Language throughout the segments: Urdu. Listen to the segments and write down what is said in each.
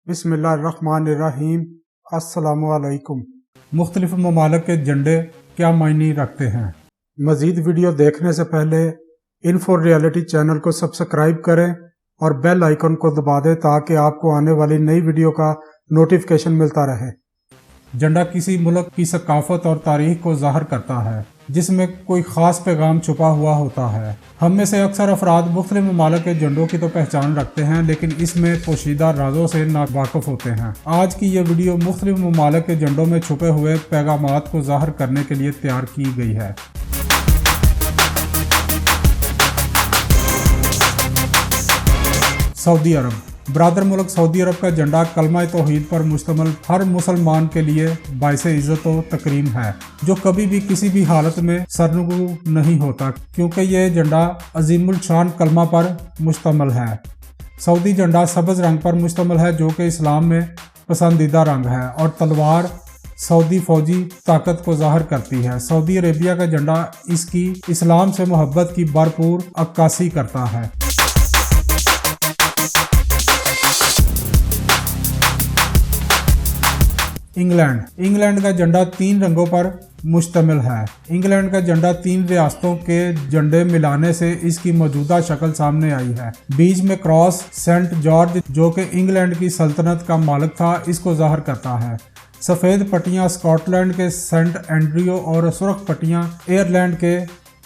بسم اللہ الرحمن الرحیم۔ السلام علیکم۔ مختلف ممالک کے جھنڈے کیا معنی رکھتے ہیں؟ مزید ویڈیو دیکھنے سے پہلے انفو ریئلٹی چینل کو سبسکرائب کریں اور بیل آئیکن کو دبا دیں تاکہ آپ کو آنے والی نئی ویڈیو کا نوٹیفیکیشن ملتا رہے۔ جھنڈا کسی ملک کی ثقافت اور تاریخ کو ظاہر کرتا ہے جس میں کوئی خاص پیغام چھپا ہوا ہوتا ہے۔ ہم میں سے اکثر افراد مختلف ممالک کے جھنڈوں کی تو پہچان رکھتے ہیں لیکن اس میں پوشیدہ رازوں سے ناواقف ہوتے ہیں۔ آج کی یہ ویڈیو مختلف ممالک کے جھنڈوں میں چھپے ہوئے پیغامات کو ظاہر کرنے کے لیے تیار کی گئی ہے۔ سعودی عرب۔ برادر ملک سعودی عرب کا جھنڈا کلمہ توحید پر مشتمل ہر مسلمان کے لیے باعث عزت و تکریم ہے، جو کبھی بھی کسی بھی حالت میں سرنگو نہیں ہوتا کیونکہ یہ جھنڈا عظیم الشان کلمہ پر مشتمل ہے۔ سعودی جھنڈا سبز رنگ پر مشتمل ہے جو کہ اسلام میں پسندیدہ رنگ ہے اور تلوار سعودی فوجی طاقت کو ظاہر کرتی ہے۔ سعودی عربیہ کا جھنڈا اس کی اسلام سے محبت کی بھرپور عکاسی کرتا ہے۔ انگلینڈ کا جھنڈا 3 رنگوں پر مشتمل ہے۔ انگلینڈ کا جھنڈا 3 ریاستوں کے جھنڈے ملانے سے اس کی موجودہ شکل سامنے آئی ہے۔ بیچ میں کراس سینٹ جارج جو کہ انگلینڈ کی سلطنت کا مالک تھا اس کو ظاہر کرتا ہے۔ سفید پٹیاں اسکاٹ لینڈ کے سینٹ اینڈریو اور سرخ پٹیاں ایئرلینڈ کے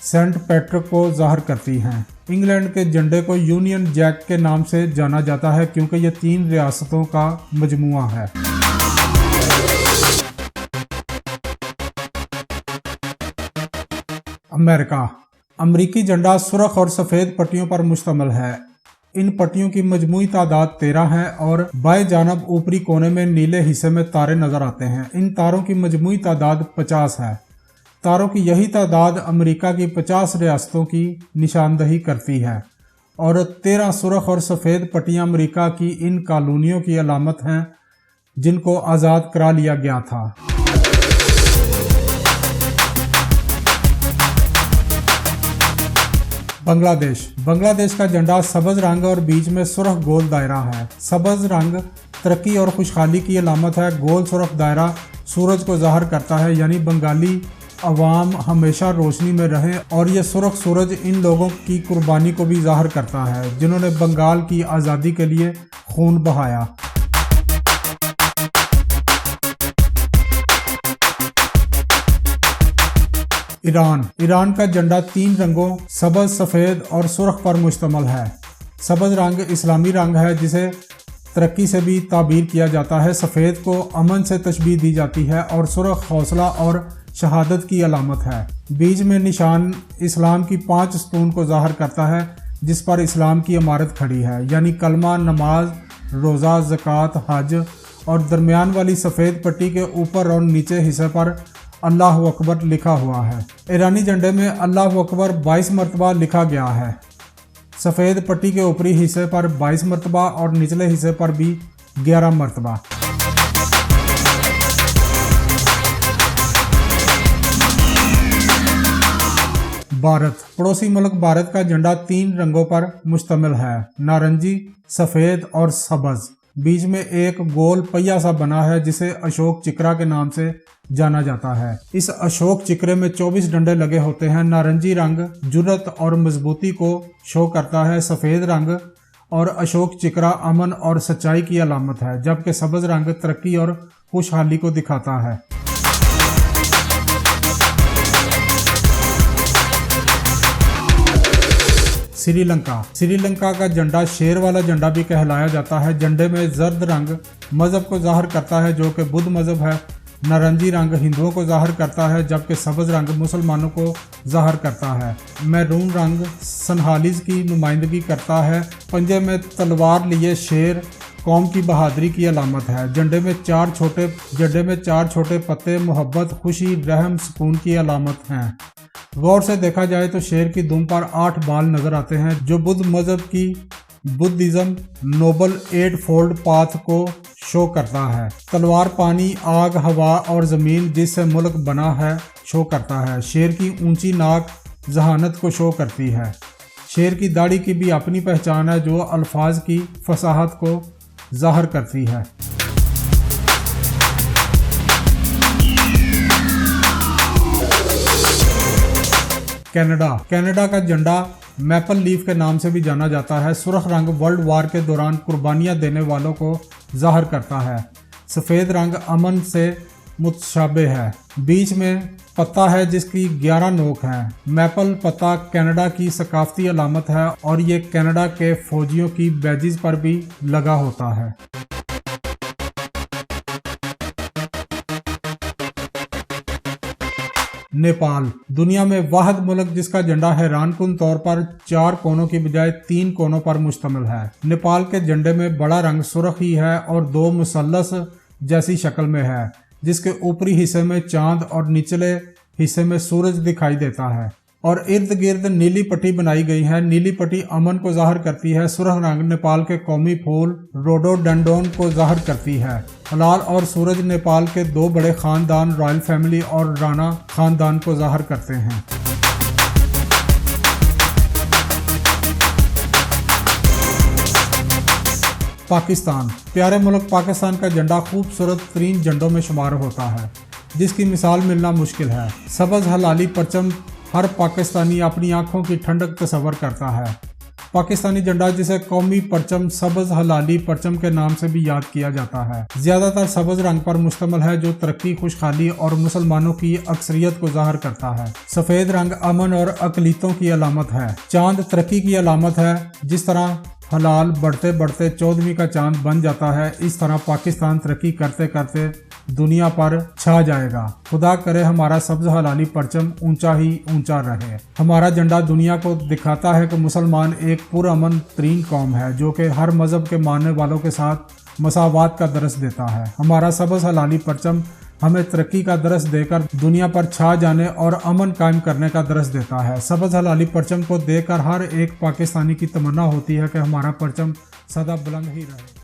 سینٹ پیٹرک کو ظاہر کرتی ہیں۔ انگلینڈ کے جھنڈے کو یونین جیک کے نام سے جانا جاتا ہے کیونکہ یہ 3 ریاستوں کا مجموعہ ہے۔ امریکی جھنڈا سرخ اور سفید پٹیوں پر مشتمل ہے۔ ان پٹیوں کی مجموعی تعداد 13 ہے اور بائیں جانب اوپری کونے میں نیلے حصے میں تارے نظر آتے ہیں۔ ان تاروں کی مجموعی تعداد 50 ہے۔ تاروں کی یہی تعداد امریکہ کی 50 ریاستوں کی نشاندہی کرتی ہے اور 13 سرخ اور سفید پٹیاں امریکہ کی ان کالونیوں کی علامت ہیں جن کو آزاد کرا لیا گیا تھا۔ بنگلہ دیش کا جھنڈا سبز رنگ اور بیچ میں سرخ گول دائرہ ہے۔ سبز رنگ ترقی اور خوشحالی کی علامت ہے۔ گول سرخ دائرہ سورج کو ظاہر کرتا ہے، یعنی بنگالی عوام ہمیشہ روشنی میں رہیں، اور یہ سرخ سورج ان لوگوں کی قربانی کو بھی ظاہر کرتا ہے جنہوں نے بنگال کی آزادی کے لیے خون بہایا۔ ایران کا جھنڈا 3 رنگوں سبز، سفید اور سرخ پر مشتمل ہے۔ سبز رنگ اسلامی رنگ ہے جسے ترقی سے بھی تعبیر کیا جاتا ہے۔ سفید کو امن سے تشبیہ دی جاتی ہے اور سرخ حوصلہ اور شہادت کی علامت ہے۔ بیچ میں نشان اسلام کی 5 ستون کو ظاہر کرتا ہے جس پر اسلام کی عمارت کھڑی ہے، یعنی کلمہ، نماز، روزہ، زکوٰۃ، حج، اور درمیان والی سفید پٹی کے اوپر اور نیچے حصے پر اللہ اکبر لکھا ہوا ہے۔ ایرانی جھنڈے میں اللہ اکبر 22 مرتبہ لکھا گیا ہے۔ سفید پٹی کے اوپری حصے پر 22 مرتبہ اور نچلے حصے پر بھی 11 مرتبہ۔ پڑوسی ملک بھارت کا جھنڈا 3 رنگوں پر مشتمل ہے، نارنجی، سفید اور سبز۔ بیچ میں ایک گول پہیا سا بنا ہے جسے اشوک چکرا کے نام سے جانا جاتا ہے۔ اس اشوک چکرے میں 24 ڈنڈے لگے ہوتے ہیں۔ نارنجی رنگ جرأت اور مضبوطی کو شو کرتا ہے، سفید رنگ اور اشوک چکرا امن اور سچائی کی علامت ہے، جبکہ سبز رنگ ترقی اور خوشحالی کو دکھاتا ہے۔ سری لنکا کا جھنڈا شیر والا جھنڈا بھی کہلایا جاتا ہے۔ جھنڈے میں زرد رنگ مذہب کو ظاہر کرتا ہے جو کہ بدھ مذہب ہے، نارنجی رنگ ہندوؤں کو ظاہر کرتا ہے جبکہ سبز رنگ مسلمانوں کو ظاہر کرتا ہے، میرون رنگ سنہالیز کی نمائندگی کرتا ہے، پنجے میں تلوار لیے شیر قوم کی بہادری کی علامت ہے۔ جھنڈے میں 4 چھوٹے پتے محبت، خوشی، رحم، سکون کی علامت ہیں۔ غور سے دیکھا جائے تو شیر کی دم پر 8 بال نظر آتے ہیں جو بدھ مذہب کی بدھزم نوبل 8 فولڈ پاتھ کو شو کرتا ہے۔ تلوار پانی، آگ، ہوا اور زمین جس سے ملک بنا ہے شو کرتا ہے۔ شیر کی اونچی ناک ذہانت کو شو کرتی ہے۔ شیر کی داڑھی کی بھی اپنی پہچان ہے جو الفاظ کی فصاحت کو ظاہر کرتی ہے۔ کینیڈا کا جھنڈا میپل لیف کے نام سے بھی جانا جاتا ہے۔ سرخ رنگ ورلڈ وار کے دوران قربانیاں دینے والوں کو ظاہر کرتا ہے۔ سفید رنگ امن سے متشابہ ہے۔ بیچ میں پتا ہے جس کی 11 نوک ہیں۔ میپل پتا کینیڈا کی ثقافتی علامت ہے اور یہ کینیڈا کے فوجیوں کی بیجز پر بھی لگا ہوتا ہے۔ نیپال دنیا میں واحد ملک جس کا جھنڈا حیران کن طور پر 4 کونوں کی بجائے 3 کونوں پر مشتمل ہے۔ نیپال کے جھنڈے میں بڑا رنگ سرخ ہی ہے اور 2 مثلث جیسی شکل میں ہے، جس کے اوپری حصے میں چاند اور نچلے حصے میں سورج دکھائی دیتا ہے، اور ارد گرد نیلی پٹی بنائی گئی ہے۔ نیلی پٹی امن کو ظاہر کرتی ہے۔ سرخ رنگ نیپال کے قومی پھول روڈوڈینڈون کو ظاہر کرتی ہے۔ ہلال اور سورج نیپال کے 2 بڑے خاندان رائل فیملی اور رانا خاندان کو ظاہر کرتے ہیں۔ پاکستان پیارے ملک پاکستان کا جھنڈا خوبصورت ترین جھنڈوں میں شمار ہوتا ہے، جس کی مثال ملنا مشکل ہے۔ سبز ہلالی پرچم ہر پاکستانی اپنی آنکھوں کی ٹھنڈک تصور کرتا ہے۔ پاکستانی جھنڈا جسے قومی پرچم سبز ہلالی پرچم کے نام سے بھی یاد کیا جاتا ہے، زیادہ تر سبز رنگ پر مشتمل ہے جو ترقی، خوشحالی اور مسلمانوں کی اکثریت کو ظاہر کرتا ہے۔ سفید رنگ امن اور اقلیتوں کی علامت ہے۔ چاند ترقی کی علامت ہے۔ جس طرح ہلال بڑھتے بڑھتے 14ویں کا چاند بن جاتا ہے، اس طرح پاکستان ترقی کرتے کرتے دنیا پر چھا جائے گا۔ خدا کرے ہمارا سبز ہلالی پرچم اونچا ہی اونچا رہے۔ ہمارا جھنڈا دنیا کو دکھاتا ہے کہ مسلمان ایک پرامن ترین قوم ہے جو کہ ہر مذہب کے ماننے والوں کے ساتھ مساوات کا درس دیتا ہے۔ ہمارا سبز ہلالی پرچم ہمیں ترقی کا درس دے کر دنیا پر چھا جانے اور امن قائم کرنے کا درس دیتا ہے۔ سبز ہلالی پرچم کو دیکھ کر ہر ایک پاکستانی کی تمنا ہوتی ہے کہ ہمارا پرچم سدا بلند ہی رہے۔